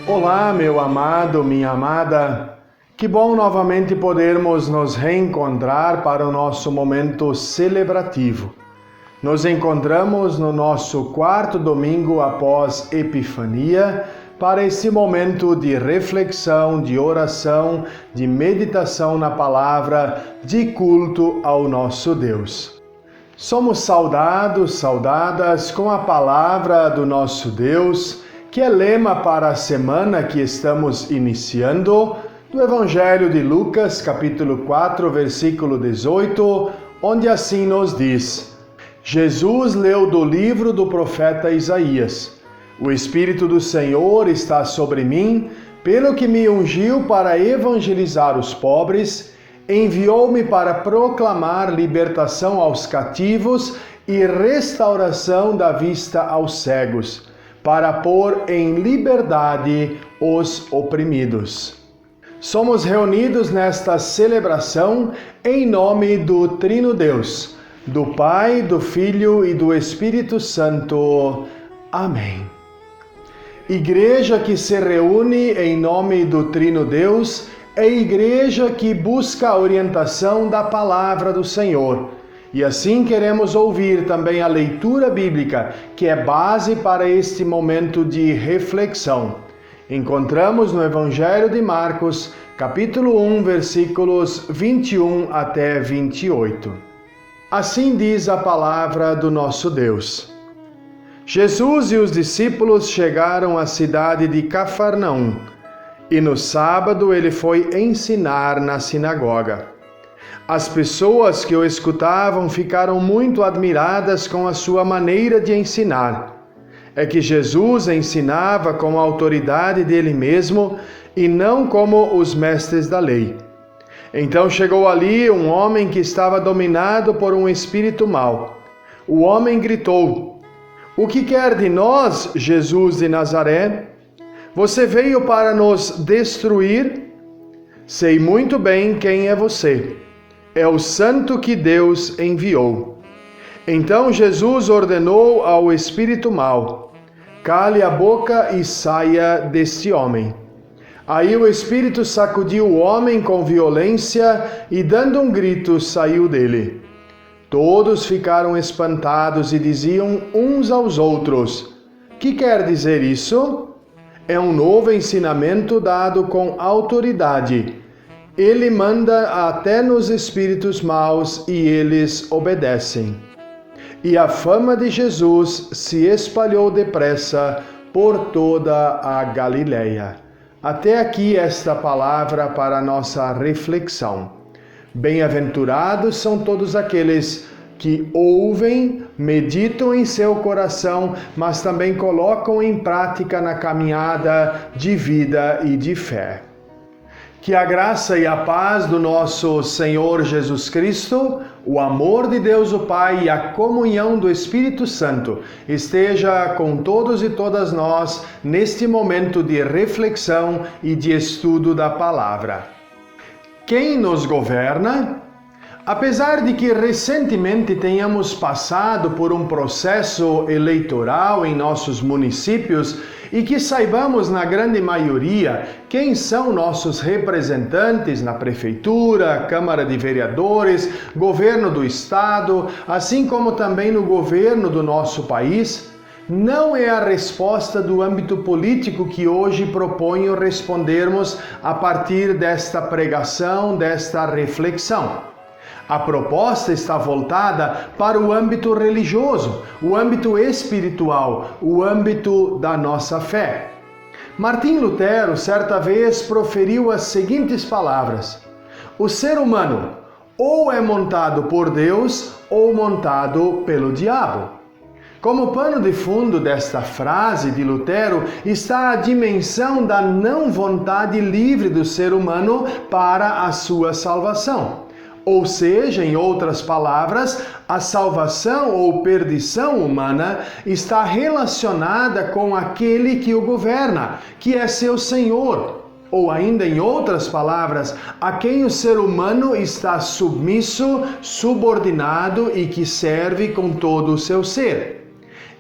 Olá, meu amado, minha amada. Que bom novamente podermos nos reencontrar para o nosso momento celebrativo. Nos encontramos no nosso quarto domingo após Epifania para esse momento de reflexão, de oração, de meditação na palavra, de culto ao nosso Deus. Somos saudadas com a palavra do nosso Deus, que é lema para a semana que estamos iniciando, do Evangelho de Lucas, capítulo 4, versículo 18, onde assim nos diz: Jesus leu do livro do profeta Isaías: O Espírito do Senhor está sobre mim, pelo que me ungiu para evangelizar os pobres, enviou-me para proclamar libertação aos cativos e restauração da vista aos cegos, para pôr em liberdade os oprimidos. Somos reunidos nesta celebração em nome do Trino Deus, do Pai, do Filho e do Espírito Santo. Amém. Igreja que se reúne em nome do Trino Deus é igreja que busca a orientação da palavra do Senhor. E assim queremos ouvir também a leitura bíblica, que é base para este momento de reflexão. Encontramos no Evangelho de Marcos, capítulo 1, versículos 21 até 28. Assim diz a palavra do nosso Deus. Jesus e os discípulos chegaram à cidade de Cafarnaum, e no sábado ele foi ensinar na sinagoga. As pessoas que o escutavam ficaram muito admiradas com a sua maneira de ensinar. É que Jesus ensinava com a autoridade dele mesmo e não como os mestres da lei. Então chegou ali um homem que estava dominado por um espírito mau. O homem gritou: O que quer de nós, Jesus de Nazaré? Você veio para nos destruir? Sei muito bem quem é você. É o santo que Deus enviou. Então Jesus ordenou ao espírito mau: Cale a boca e saia deste homem. Aí o espírito sacudiu o homem com violência e, dando um grito, saiu dele. Todos ficaram espantados e diziam uns aos outros: Que quer dizer isso? É um novo ensinamento dado com autoridade. Ele manda até nos espíritos maus e eles obedecem. E a fama de Jesus se espalhou depressa por toda a Galileia. Até aqui esta palavra para a nossa reflexão. Bem-aventurados são todos aqueles que ouvem, meditam em seu coração, mas também colocam em prática na caminhada de vida e de fé. Que a graça e a paz do nosso Senhor Jesus Cristo, o amor de Deus o Pai e a comunhão do Espírito Santo esteja com todos e todas nós neste momento de reflexão e de estudo da palavra. Quem nos governa? Apesar de que recentemente tenhamos passado por um processo eleitoral em nossos municípios e que saibamos na grande maioria quem são nossos representantes na prefeitura, Câmara de Vereadores, governo do estado, assim como também no governo do nosso país, não é a resposta do âmbito político que hoje proponho respondermos a partir desta pregação, desta reflexão. A proposta está voltada para o âmbito religioso, o âmbito espiritual, o âmbito da nossa fé. Martim Lutero, certa vez, proferiu as seguintes palavras: O ser humano ou é montado por Deus ou montado pelo diabo. Como pano de fundo desta frase de Lutero está a dimensão da não vontade livre do ser humano para a sua salvação. Ou seja, em outras palavras, a salvação ou perdição humana está relacionada com aquele que o governa, que é seu Senhor. Ou ainda em outras palavras, a quem o ser humano está submisso, subordinado e que serve com todo o seu ser.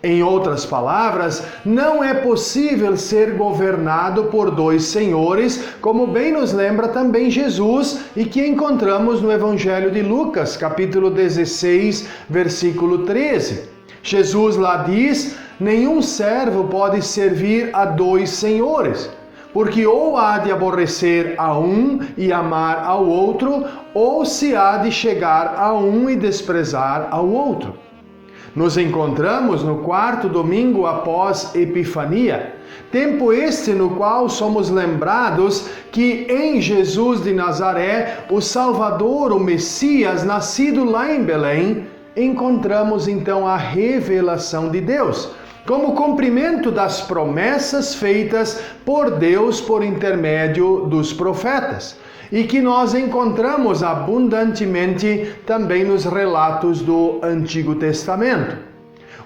Em outras palavras, não é possível ser governado por dois senhores, como bem nos lembra também Jesus e que encontramos no Evangelho de Lucas, capítulo 16, versículo 13. Jesus lá diz: nenhum servo pode servir a dois senhores, porque ou há de aborrecer a um e amar ao outro, ou se há de chegar a um e desprezar ao outro. Nos encontramos no quarto domingo após Epifania, tempo este no qual somos lembrados que em Jesus de Nazaré, o Salvador, o Messias, nascido lá em Belém, encontramos então a revelação de Deus, como cumprimento das promessas feitas por Deus por intermédio dos profetas, e que nós encontramos abundantemente também nos relatos do Antigo Testamento.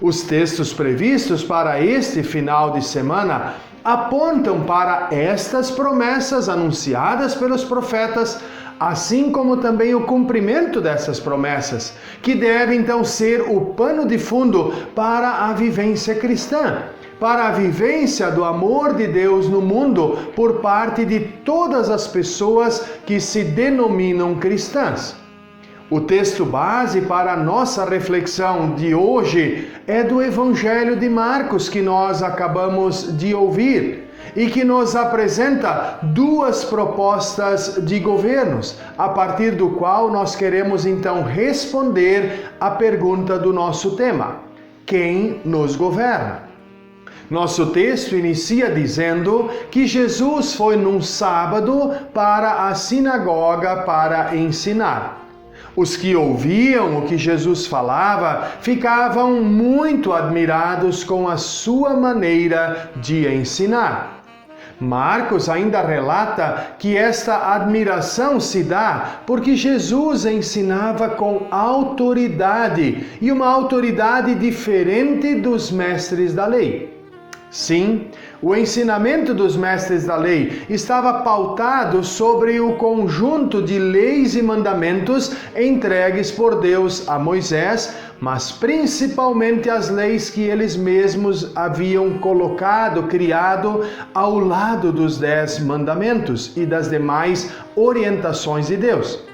Os textos previstos para este final de semana apontam para estas promessas anunciadas pelos profetas, assim como também o cumprimento dessas promessas, que deve então ser o pano de fundo para a vivência cristã, para a vivência do amor de Deus no mundo por parte de todas as pessoas que se denominam cristãs. O texto base para a nossa reflexão de hoje é do Evangelho de Marcos, que nós acabamos de ouvir, e que nos apresenta duas propostas de governos, a partir do qual nós queremos então responder à pergunta do nosso tema: quem nos governa? Nosso texto inicia dizendo que Jesus foi num sábado para a sinagoga para ensinar. Os que ouviam o que Jesus falava ficavam muito admirados com a sua maneira de ensinar. Marcos ainda relata que esta admiração se dá porque Jesus ensinava com autoridade, e uma autoridade diferente dos mestres da lei. Sim, o ensinamento dos mestres da lei estava pautado sobre o conjunto de leis e mandamentos entregues por Deus a Moisés, mas principalmente as leis que eles mesmos haviam criado ao lado dos 10 mandamentos e das demais orientações de Deus.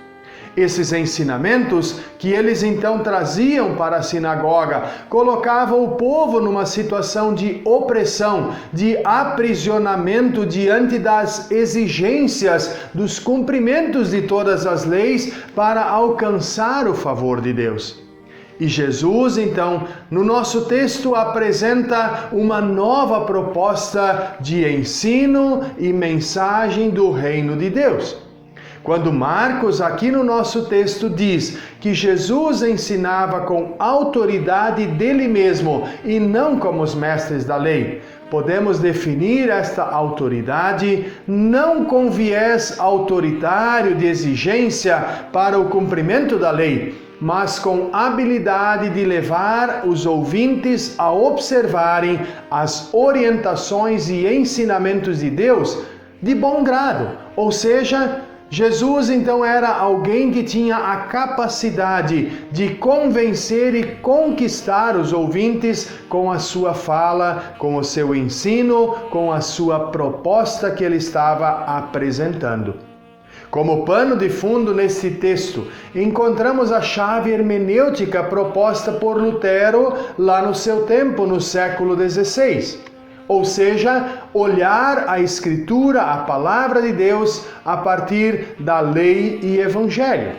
Esses ensinamentos que eles então traziam para a sinagoga colocavam o povo numa situação de opressão, de aprisionamento diante das exigências dos cumprimentos de todas as leis para alcançar o favor de Deus. E Jesus, então, no nosso texto apresenta uma nova proposta de ensino e mensagem do reino de Deus. Quando Marcos, aqui no nosso texto, diz que Jesus ensinava com autoridade dele mesmo e não como os mestres da lei, podemos definir esta autoridade não com viés autoritário de exigência para o cumprimento da lei, mas com habilidade de levar os ouvintes a observarem as orientações e ensinamentos de Deus de bom grado, ou seja, Jesus então era alguém que tinha a capacidade de convencer e conquistar os ouvintes com a sua fala, com o seu ensino, com a sua proposta que ele estava apresentando. Como pano de fundo nesse texto, encontramos a chave hermenêutica proposta por Lutero lá no seu tempo, no século XVI. Ou seja, olhar a Escritura, a Palavra de Deus, a partir da lei e Evangelho.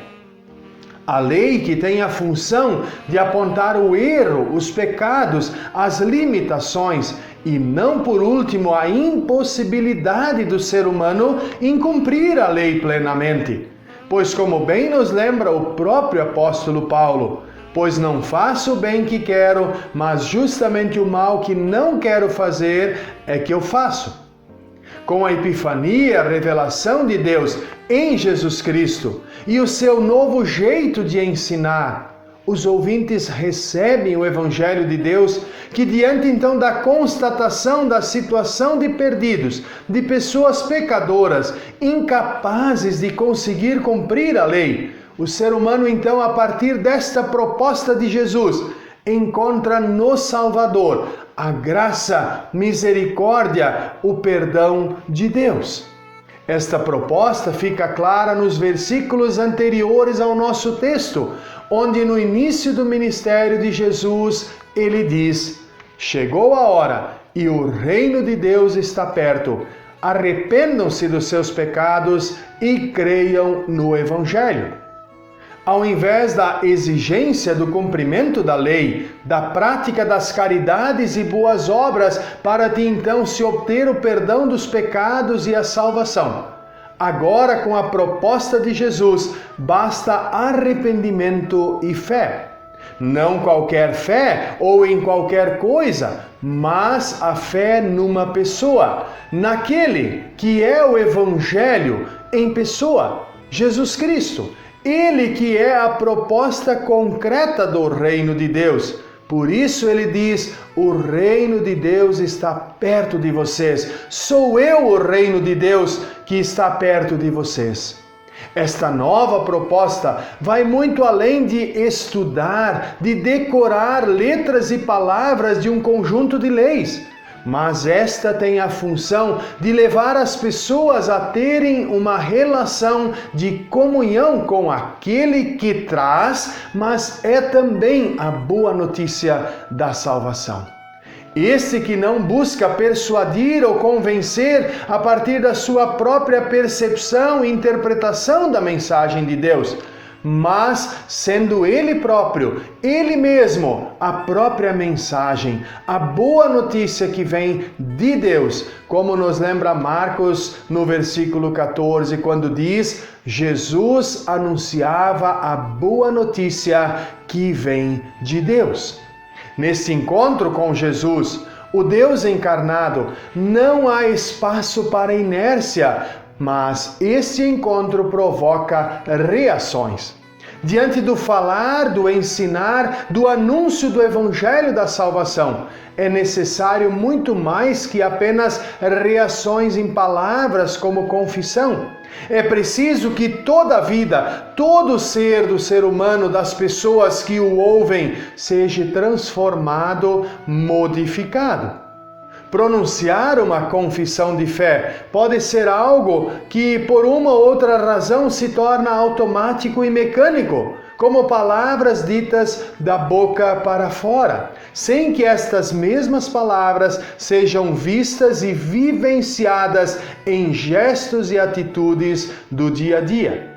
A lei que tem a função de apontar o erro, os pecados, as limitações e, não por último, a impossibilidade do ser humano em cumprir a lei plenamente. Pois, como bem nos lembra o próprio apóstolo Paulo, pois não faço o bem que quero, mas justamente o mal que não quero fazer é que eu faço. com a epifania, a revelação de Deus em Jesus Cristo e o seu novo jeito de ensinar, os ouvintes recebem o Evangelho de Deus, que diante então da constatação da situação de perdidos, de pessoas pecadoras, incapazes de conseguir cumprir a lei, o ser humano então, a partir desta proposta de Jesus, encontra no Salvador a graça, misericórdia, o perdão de Deus. Esta proposta fica clara nos versículos anteriores ao nosso texto, onde no início do ministério de Jesus, ele diz: chegou a hora e o reino de Deus está perto. Arrependam-se dos seus pecados e creiam no Evangelho. Ao invés da exigência do cumprimento da lei, da prática das caridades e boas obras, para de então se obter o perdão dos pecados e a salvação. Agora, com a proposta de Jesus, basta arrependimento e fé. Não qualquer fé ou em qualquer coisa, mas a fé numa pessoa, naquele que é o Evangelho em pessoa, Jesus Cristo. Ele que é a proposta concreta do reino de Deus. Por isso ele diz: o reino de Deus está perto de vocês. Sou eu o reino de Deus que está perto de vocês. Esta nova proposta vai muito além de estudar, de decorar letras e palavras de um conjunto de leis. Mas esta tem a função de levar as pessoas a terem uma relação de comunhão com aquele que traz, mas é também a boa notícia da salvação. Esse que não busca persuadir ou convencer a partir da sua própria percepção e interpretação da mensagem de Deus, mas sendo Ele próprio, Ele mesmo, a própria mensagem, a boa notícia que vem de Deus, como nos lembra Marcos no versículo 14, quando diz: Jesus anunciava a boa notícia que vem de Deus. Nesse encontro com Jesus, o Deus encarnado, não há espaço para inércia, mas esse encontro provoca reações. Diante do falar, do ensinar, do anúncio do Evangelho da salvação, é necessário muito mais que apenas reações em palavras como confissão. É preciso que toda a vida, todo o ser do ser humano, das pessoas que o ouvem, seja transformado, modificado. Pronunciar uma confissão de fé pode ser algo que, por uma ou outra razão, se torna automático e mecânico, como palavras ditas da boca para fora, sem que estas mesmas palavras sejam vistas e vivenciadas em gestos e atitudes do dia a dia.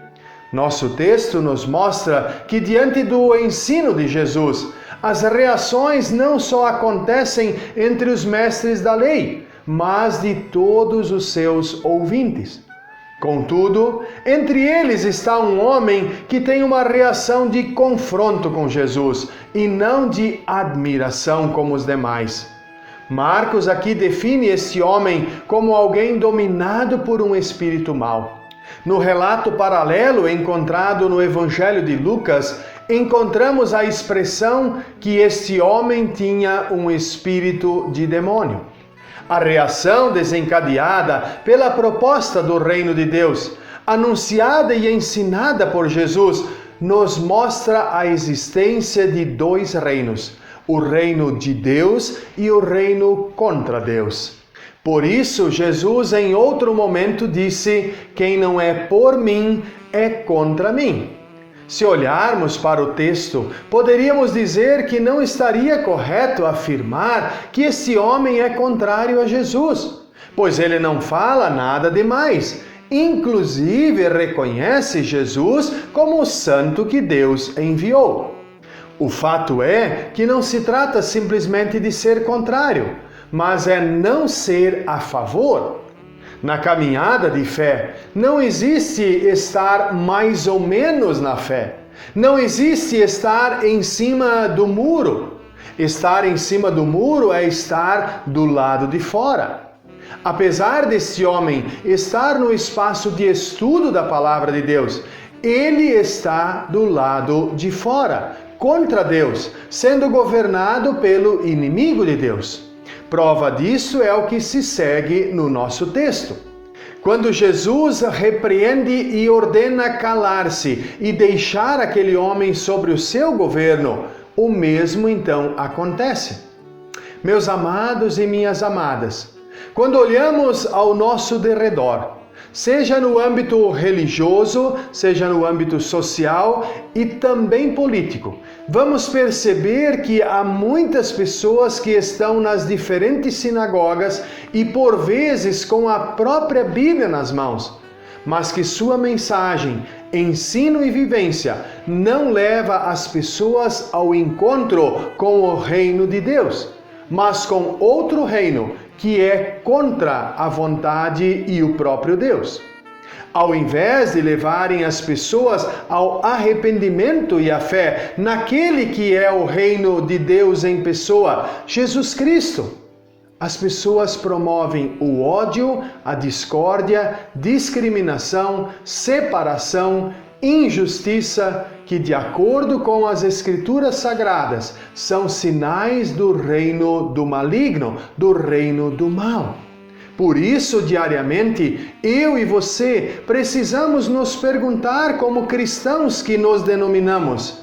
Nosso texto nos mostra que, diante do ensino de Jesus, as reações não só acontecem entre os mestres da lei, mas de todos os seus ouvintes. Contudo, entre eles está um homem que tem uma reação de confronto com Jesus e não de admiração como os demais. Marcos aqui define esse homem como alguém dominado por um espírito mau. No relato paralelo encontrado no Evangelho de Lucas, encontramos a expressão que este homem tinha um espírito de demônio. A reação desencadeada pela proposta do reino de Deus, anunciada e ensinada por Jesus, nos mostra a existência de dois reinos: o reino de Deus e o reino contra Deus. Por isso, Jesus em outro momento disse: quem não é por mim, é contra mim. Se olharmos para o texto, poderíamos dizer que não estaria correto afirmar que esse homem é contrário a Jesus, pois ele não fala nada demais. Inclusive, reconhece Jesus como o santo que Deus enviou. O fato é que não se trata simplesmente de ser contrário, mas é não ser a favor. Na caminhada de fé, não existe estar mais ou menos na fé. Não existe estar em cima do muro. Estar em cima do muro é estar do lado de fora. Apesar deste homem estar no espaço de estudo da palavra de Deus, ele está do lado de fora, contra Deus, sendo governado pelo inimigo de Deus. Prova disso é o que se segue no nosso texto. Quando Jesus repreende e ordena calar-se e deixar aquele homem sobre o seu governo, o mesmo então acontece. Meus amados e minhas amadas, quando olhamos ao nosso derredor, seja no âmbito religioso, seja no âmbito social e também político, vamos perceber que há muitas pessoas que estão nas diferentes sinagogas e por vezes com a própria Bíblia nas mãos, mas que sua mensagem, ensino e vivência não leva as pessoas ao encontro com o reino de Deus, mas com outro reino que é contra a vontade e o próprio Deus. Ao invés de levarem as pessoas ao arrependimento e à fé naquele que é o reino de Deus em pessoa, Jesus Cristo, as pessoas promovem o ódio, a discórdia, discriminação, separação, injustiça, que de acordo com as Escrituras Sagradas são sinais do reino do maligno, do reino do mal. Por isso, diariamente, eu e você precisamos nos perguntar como cristãos que nos denominamos: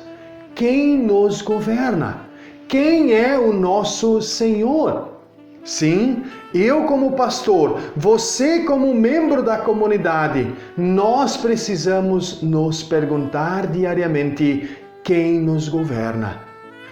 quem nos governa? Quem é o nosso Senhor? Sim, eu como pastor, você como membro da comunidade, nós precisamos nos perguntar diariamente quem nos governa.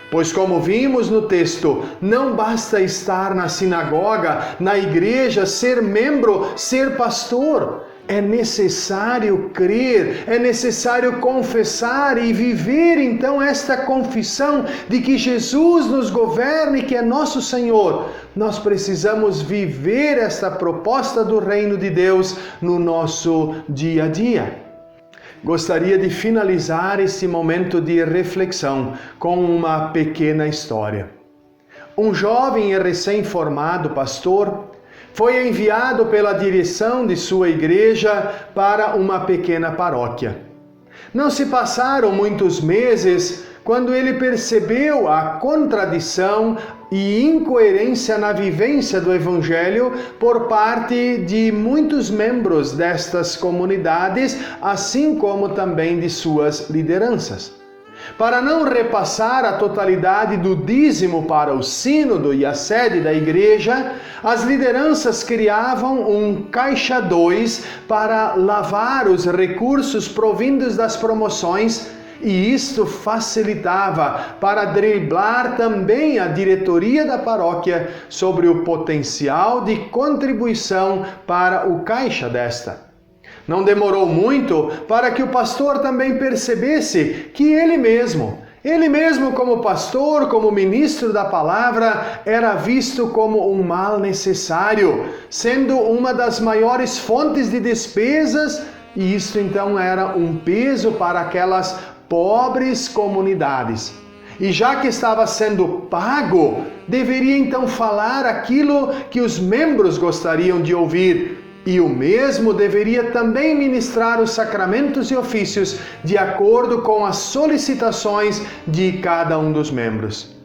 Pois como vimos no texto, não basta estar na sinagoga, na igreja, ser membro, ser pastor. É necessário crer, é necessário confessar e viver então esta confissão de que Jesus nos governa e que é nosso Senhor. Nós precisamos viver esta proposta do reino de Deus no nosso dia a dia. Gostaria de finalizar esse momento de reflexão com uma pequena história. Um jovem e recém-formado pastor foi enviado pela direção de sua igreja para uma pequena paróquia. Não se passaram muitos meses quando ele percebeu a contradição e incoerência na vivência do Evangelho por parte de muitos membros destas comunidades, assim como também de suas lideranças. Para não repassar a totalidade do dízimo para o sínodo e a sede da igreja, as lideranças criavam um caixa 2 para lavar os recursos provindos das promoções, e isto facilitava para driblar também a diretoria da paróquia sobre o potencial de contribuição para o caixa desta. Não demorou muito para que o pastor também percebesse que ele mesmo como pastor, como ministro da palavra, era visto como um mal necessário, sendo uma das maiores fontes de despesas, e isto então era um peso para aquelas pobres comunidades. E já que estava sendo pago, deveria então falar aquilo que os membros gostariam de ouvir. E o mesmo deveria também ministrar os sacramentos e ofícios de acordo com as solicitações de cada um dos membros.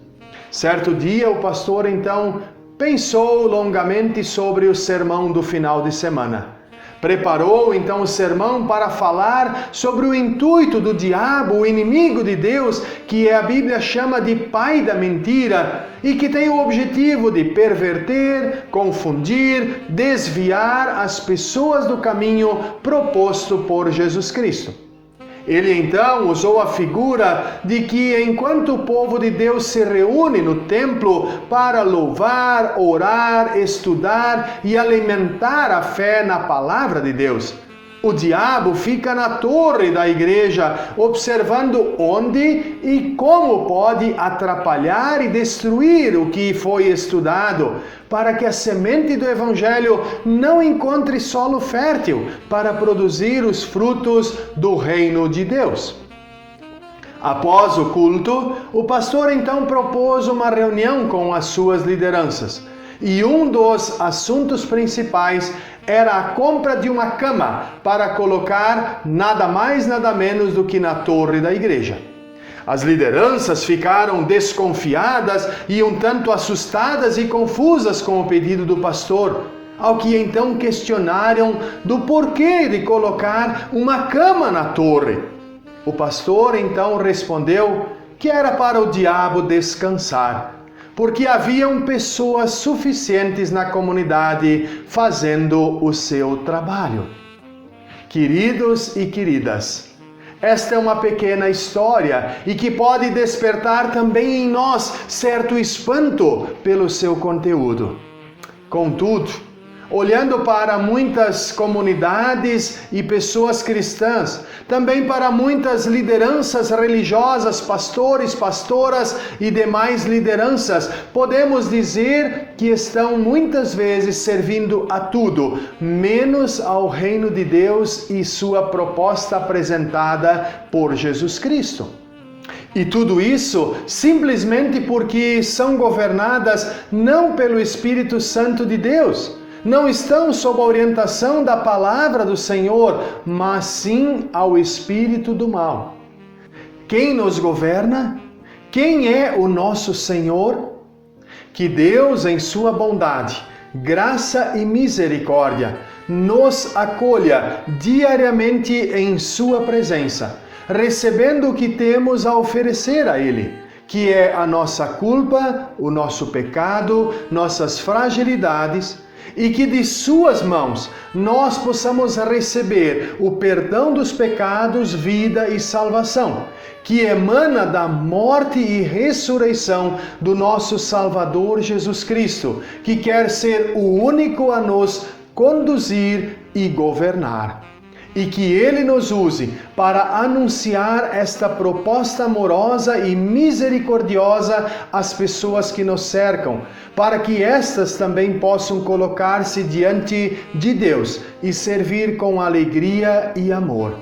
Certo dia, o pastor então pensou longamente sobre o sermão do final de semana. Preparou então o sermão para falar sobre o intuito do diabo, o inimigo de Deus, que a Bíblia chama de pai da mentira, e que tem o objetivo de perverter, confundir, desviar as pessoas do caminho proposto por Jesus Cristo. Ele então usou a figura de que enquanto o povo de Deus se reúne no templo para louvar, orar, estudar e alimentar a fé na palavra de Deus, o diabo fica na torre da igreja, observando onde e como pode atrapalhar e destruir o que foi estudado, para que a semente do Evangelho não encontre solo fértil para produzir os frutos do reino de Deus. Após o culto, o pastor então propôs uma reunião com as suas lideranças. E um dos assuntos principais era a compra de uma cama para colocar nada mais, nada menos do que na torre da igreja. As lideranças ficaram desconfiadas e um tanto assustadas e confusas com o pedido do pastor, ao que então questionaram do porquê de colocar uma cama na torre. O pastor então respondeu que era para o diabo descansar, porque haviam pessoas suficientes na comunidade fazendo o seu trabalho. Queridos e queridas, esta é uma pequena história e que pode despertar também em nós certo espanto pelo seu conteúdo. Contudo, olhando para muitas comunidades e pessoas cristãs, também para muitas lideranças religiosas, pastores, pastoras e demais lideranças, podemos dizer que estão muitas vezes servindo a tudo, menos ao reino de Deus e sua proposta apresentada por Jesus Cristo. E tudo isso simplesmente porque são governadas não pelo Espírito Santo de Deus, não estão sob a orientação da palavra do Senhor, mas sim ao espírito do mal. Quem nos governa? Quem é o nosso Senhor? Que Deus, em sua bondade, graça e misericórdia, nos acolha diariamente em sua presença, recebendo o que temos a oferecer a Ele, que é a nossa culpa, o nosso pecado, nossas fragilidades, e que de suas mãos nós possamos receber o perdão dos pecados, vida e salvação, que emana da morte e ressurreição do nosso Salvador Jesus Cristo, que quer ser o único a nos conduzir e governar. E que Ele nos use para anunciar esta proposta amorosa e misericordiosa às pessoas que nos cercam, para que estas também possam colocar-se diante de Deus e servir com alegria e amor.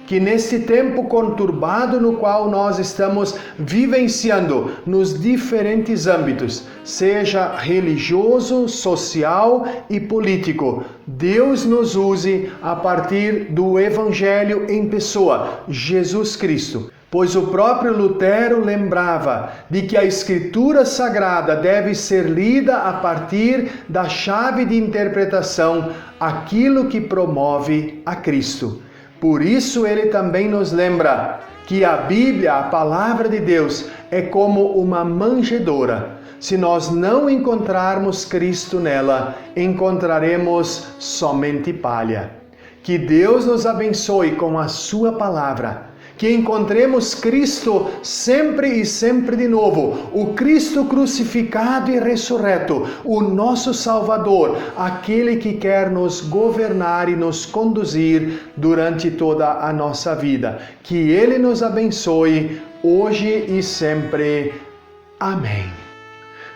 Que neste tempo conturbado no qual nós estamos vivenciando nos diferentes âmbitos, seja religioso, social e político, Deus nos use a partir do Evangelho em pessoa, Jesus Cristo. Pois o próprio Lutero lembrava de que a Escritura Sagrada deve ser lida a partir da chave de interpretação, aquilo que promove a Cristo. Por isso ele também nos lembra que a Bíblia, a palavra de Deus, é como uma manjedoura. Se nós não encontrarmos Cristo nela, encontraremos somente palha. Que Deus nos abençoe com a sua palavra. Que encontremos Cristo sempre e sempre de novo, o Cristo crucificado e ressurreto, o nosso Salvador, aquele que quer nos governar e nos conduzir durante toda a nossa vida. Que Ele nos abençoe hoje e sempre. Amém.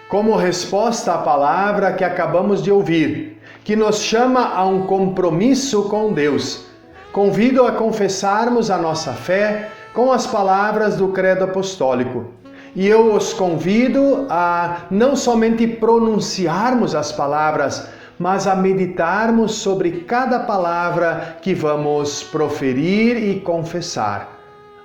Como resposta à palavra que acabamos de ouvir, que nos chama a um compromisso com Deus, convido a confessarmos a nossa fé com as palavras do Credo Apostólico. E eu os convido a não somente pronunciarmos as palavras, mas a meditarmos sobre cada palavra que vamos proferir e confessar.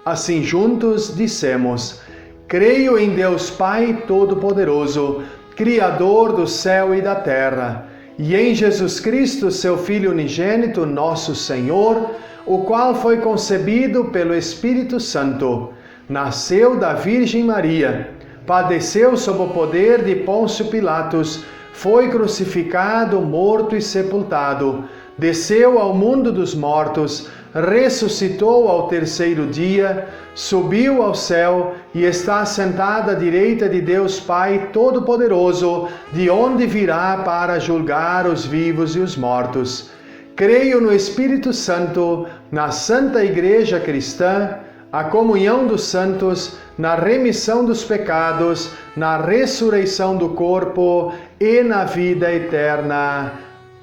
Assim juntos dissemos: creio em Deus Pai Todo-Poderoso, Criador do céu e da terra, e em Jesus Cristo, seu Filho unigênito, nosso Senhor, o qual foi concebido pelo Espírito Santo, nasceu da Virgem Maria, padeceu sob o poder de Pôncio Pilatos, foi crucificado, morto e sepultado, desceu ao mundo dos mortos, ressuscitou ao terceiro dia, subiu ao céu e está sentado à direita de Deus Pai Todo-Poderoso, de onde virá para julgar os vivos e os mortos. Creio no Espírito Santo, na Santa Igreja Cristã, a comunhão dos santos, na remissão dos pecados, na ressurreição do corpo e na vida eterna.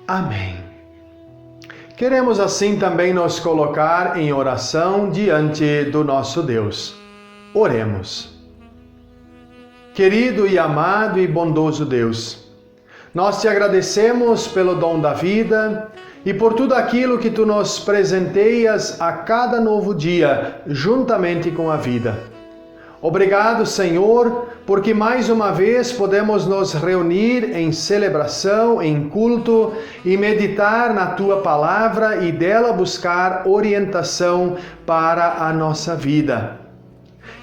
Amém. Queremos assim também nos colocar em oração diante do nosso Deus. Oremos. Querido e amado e bondoso Deus, Nós te agradecemos pelo dom da vida e por tudo aquilo que tu nos presenteias a cada novo dia, juntamente com a vida. Obrigado, Senhor, porque mais uma vez podemos nos reunir em celebração, em culto e meditar na Tua palavra e dela buscar orientação para a nossa vida.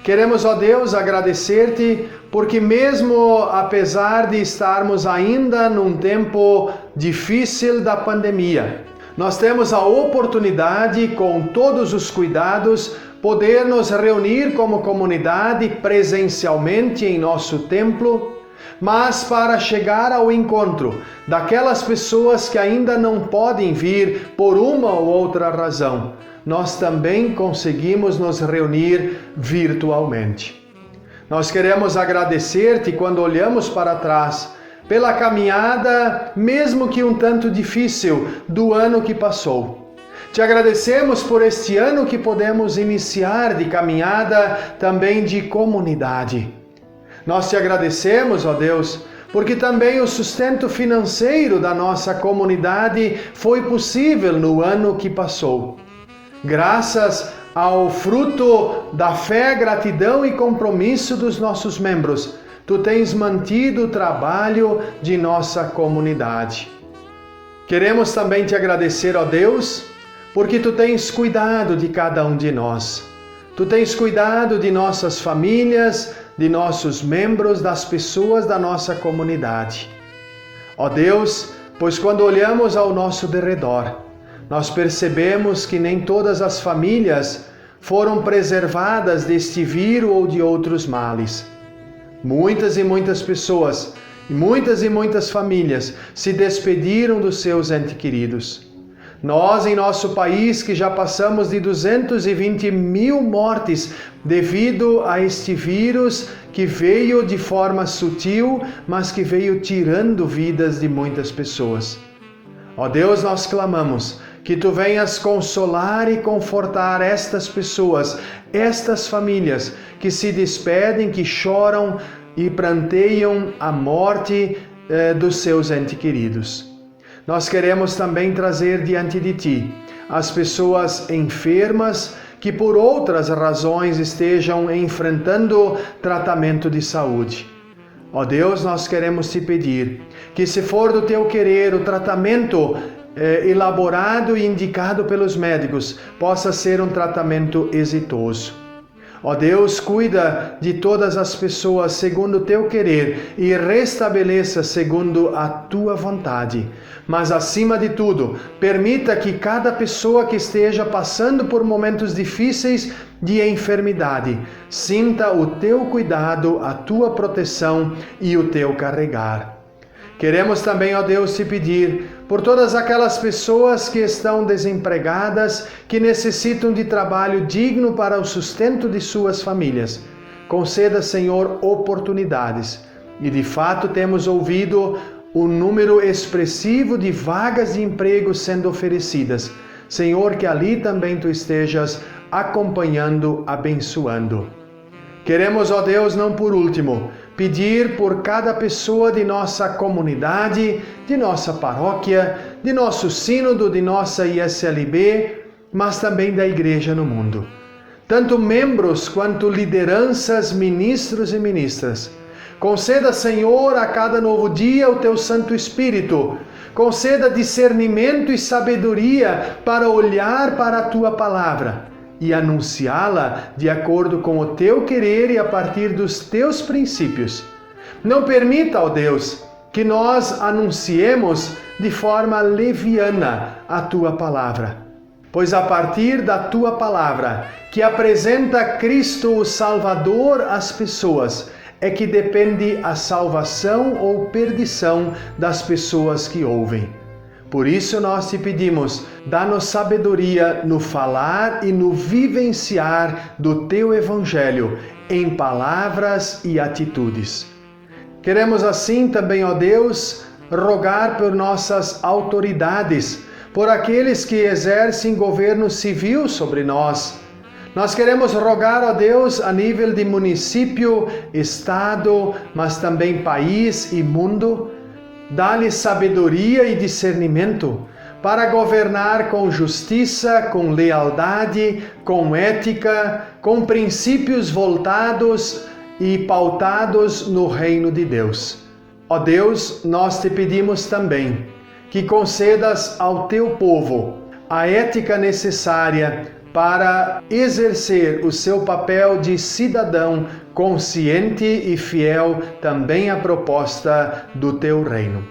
Queremos, ó Deus, agradecer-te porque mesmo apesar de estarmos ainda num tempo difícil da pandemia, nós temos a oportunidade, com todos os cuidados, poder nos reunir como comunidade presencialmente em nosso templo, mas para chegar ao encontro daquelas pessoas que ainda não podem vir por uma ou outra razão, nós também conseguimos nos reunir virtualmente. Nós queremos agradecer-te quando olhamos para trás pela caminhada, mesmo que um tanto difícil, do ano que passou. Te agradecemos por este ano que podemos iniciar de caminhada também de comunidade. Nós te agradecemos, ó Deus, porque também o sustento financeiro da nossa comunidade foi possível no ano que passou. Graças ao fruto da fé, gratidão e compromisso dos nossos membros, tu tens mantido o trabalho de nossa comunidade. Queremos também te agradecer, ó Deus, porque tu tens cuidado de cada um de nós. Tu tens cuidado de nossas famílias, de nossos membros, das pessoas da nossa comunidade. Ó Deus, pois quando olhamos ao nosso derredor, nós percebemos que nem todas as famílias foram preservadas deste vírus ou de outros males. Muitas e muitas pessoas, e muitas famílias se despediram dos seus entes queridos. Nós, em nosso país, que já passamos de 220 mil mortes devido a este vírus que veio de forma sutil, mas que veio tirando vidas de muitas pessoas. Ó Deus, nós clamamos que tu venhas consolar e confortar estas pessoas, estas famílias que se despedem, que choram e pranteiam a morte dos seus entes queridos. Nós queremos também trazer diante de ti as pessoas enfermas que por outras razões estejam enfrentando tratamento de saúde. Ó Deus, nós queremos te pedir que, se for do teu querer, o tratamento elaborado e indicado pelos médicos possa ser um tratamento exitoso. Ó Deus, cuida de todas as pessoas segundo o teu querer e restabeleça segundo a tua vontade. Mas, acima de tudo, permita que cada pessoa que esteja passando por momentos difíceis de enfermidade sinta o teu cuidado, a tua proteção e o teu carregar. Queremos também, ó Deus, te pedir por todas aquelas pessoas que estão desempregadas, que necessitam de trabalho digno para o sustento de suas famílias. Conceda, Senhor, oportunidades. E de fato temos ouvido um número expressivo de vagas de emprego sendo oferecidas. Senhor, que ali também tu estejas acompanhando, abençoando. Queremos, ó Deus, não por último, pedir por cada pessoa de nossa comunidade, de nossa paróquia, de nosso sínodo, de nossa ISLB, mas também da igreja no mundo. Tanto membros quanto lideranças, ministros e ministras. Conceda, Senhor, a cada novo dia o teu Santo Espírito. Conceda discernimento e sabedoria para olhar para a tua palavra e anunciá-la de acordo com o teu querer e a partir dos teus princípios. Não permita, ó Deus, que nós anunciemos de forma leviana a tua palavra, pois a partir da tua palavra, que apresenta Cristo o Salvador às pessoas, é que depende a salvação ou perdição das pessoas que ouvem. Por isso nós te pedimos, dá-nos sabedoria no falar e no vivenciar do teu Evangelho, em palavras e atitudes. Queremos assim também, ó Deus, rogar por nossas autoridades, por aqueles que exercem governo civil sobre nós. Nós queremos rogar, ó Deus, a nível de município, estado, mas também país e mundo, Dá-lhe sabedoria e discernimento para governar com justiça, com lealdade, com ética, com princípios voltados e pautados no reino de Deus. Ó Deus, nós te pedimos também que concedas ao teu povo a ética necessária para exercer o seu papel de cidadão consciente e fiel também à proposta do teu reino.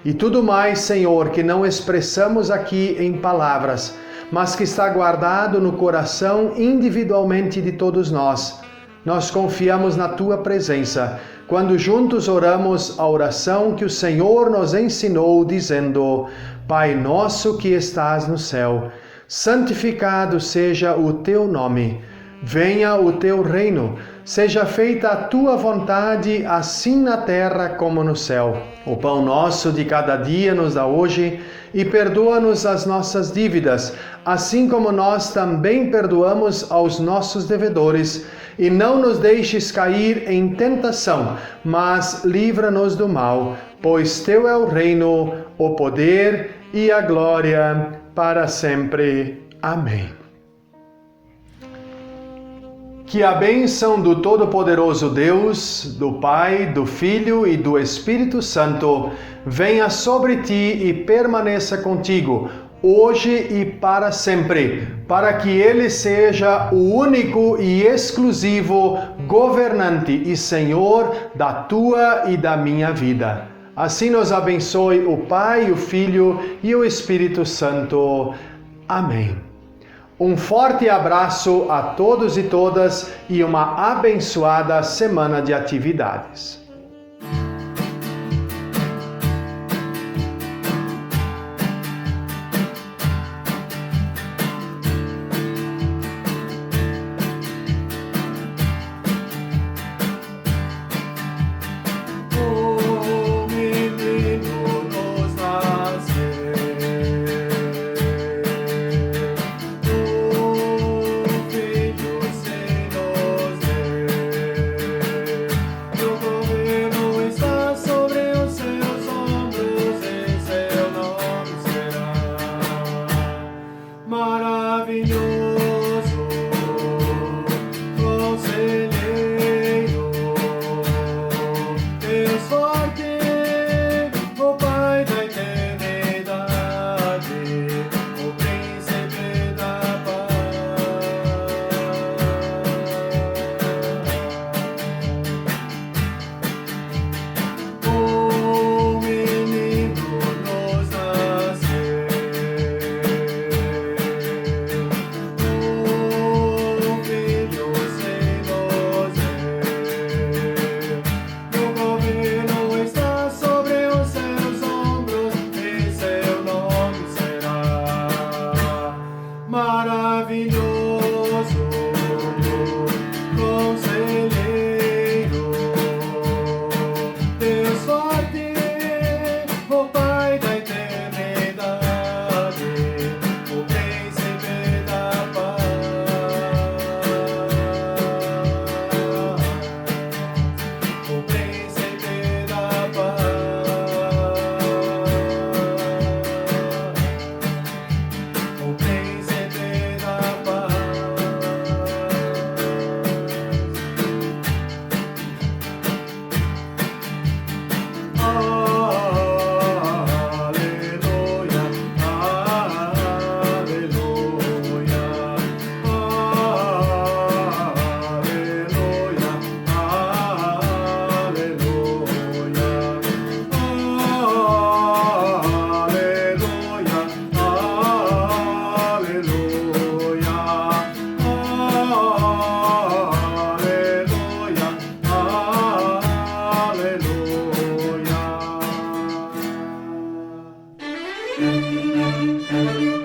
E tudo mais, Senhor, que não expressamos aqui em palavras, mas que está guardado no coração individualmente de todos nós. Nós confiamos na Tua presença, quando juntos oramos a oração que o Senhor nos ensinou, dizendo: Pai nosso que estás no céu, santificado seja o Teu nome. Venha o Teu reino, seja feita a Tua vontade, assim na terra como no céu. O pão nosso de cada dia nos dá hoje e perdoa-nos as nossas dívidas, assim como nós também perdoamos aos nossos devedores. E não nos deixes cair em tentação, mas livra-nos do mal, pois Teu é o reino, o poder e a glória para sempre. Amém. Que a bênção do Todo-Poderoso Deus, do Pai, do Filho e do Espírito Santo venha sobre ti e permaneça contigo, hoje e para sempre, para que Ele seja o único e exclusivo governante e Senhor da tua e da minha vida. Assim nos abençoe o Pai, o Filho e o Espírito Santo. Amém. Um forte abraço a todos e todas e uma abençoada semana de atividades. Aleluia.